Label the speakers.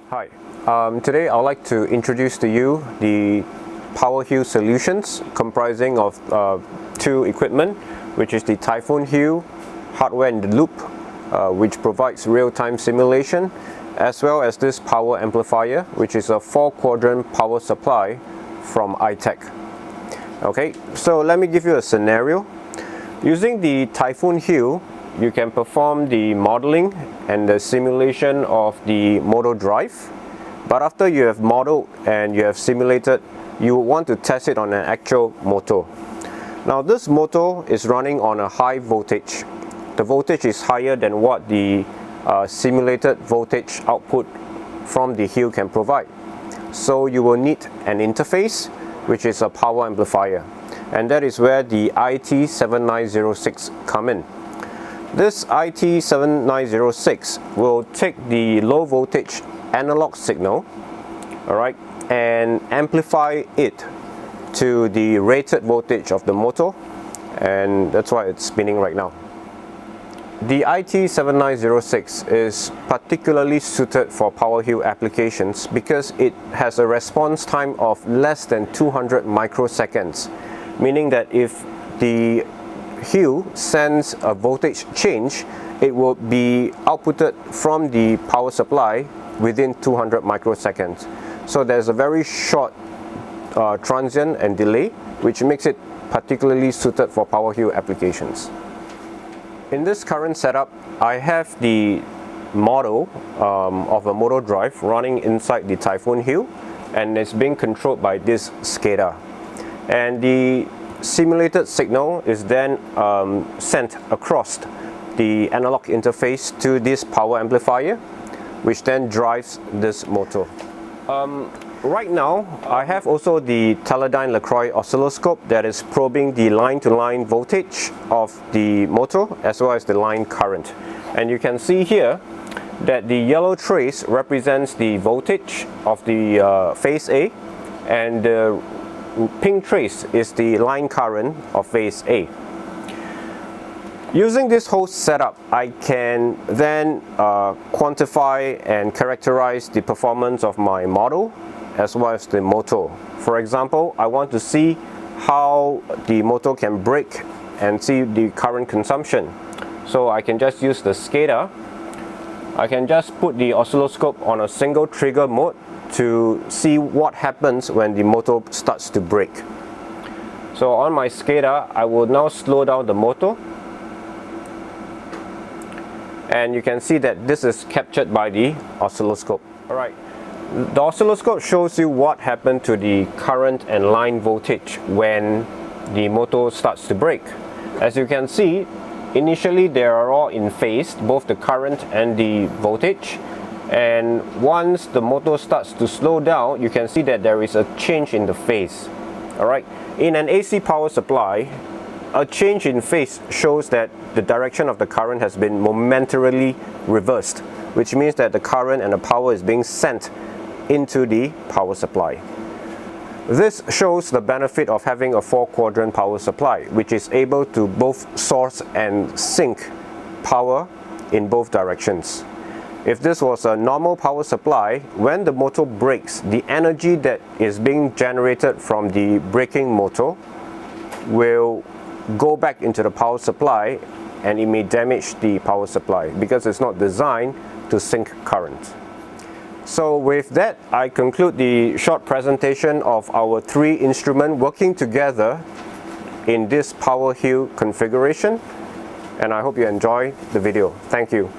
Speaker 1: Hi, today I'd like to introduce to you the HIL solutions comprising of two equipment, which is the HIL hardware in the loop, which provides real-time simulation, as well as this power amplifier, which is a 4-quadrant power supply from iTech. Okay, so let me give you a scenario. Using the HIL, you can perform the modeling and the simulation of the motor drive, but after you have modeled and you have simulated, you want to test it on an actual motor. Now this motor is running on a high voltage. The voltage is higher than what the simulated voltage output from the HIL can provide. So you will need an interface, which is a power amplifier, and that is where the IT7906 come in. This IT7906 will take the low voltage analog signal, alright, and amplify it to the rated voltage of the motor, and that's why it's spinning right now. The IT7906 is particularly suited for HIL applications because it has a response time of less than 200 microseconds, meaning that if the HIL sends a voltage change, it will be outputted from the power supply within 200 microseconds. So there's a very short transient and delay, which makes it particularly suited for HIL applications. In this current setup, I have the model of a motor drive running inside the HIL, and it's being controlled by this SCADA. And the simulated signal is then sent across the analog interface to this power amplifier, which then drives this motor. Right now, I have also the Teledyne LaCroix oscilloscope that is probing the line-to-line voltage of the motor as well as the line current. And you can see here that the yellow trace represents the voltage of the phase A, and the pink trace is the line current of phase A. Using this whole setup, I can then quantify and characterize the performance of my model as well as the motor. For example, I want to see how the motor can brake and see the current consumption. So I can just use the SCADA. I can just put the oscilloscope on a single trigger mode to see what happens when the motor starts to brake. So on my SCADA, I will now slow down the motor, and you can see that this is captured by the oscilloscope. Alright, the oscilloscope shows you what happened to the current and line voltage when the motor starts to brake. As you can see, initially they are all in phase, both the current and the voltage. And once the motor starts to slow down, you can see that there is a change in the phase. Alright, in an AC power supply, a change in phase shows that the direction of the current has been momentarily reversed, which means that the current and the power is being sent into the power supply. This shows the benefit of having a 4-quadrant power supply, which is able to both source and sink power in both directions. If this was a normal power supply, when the motor brakes, the energy that is being generated from the braking motor will go back into the power supply, and it may damage the power supply because it's not designed to sink current. So with that, I conclude the short presentation of our 3 instruments working together in this HIL configuration, and I hope you enjoy the video. Thank you.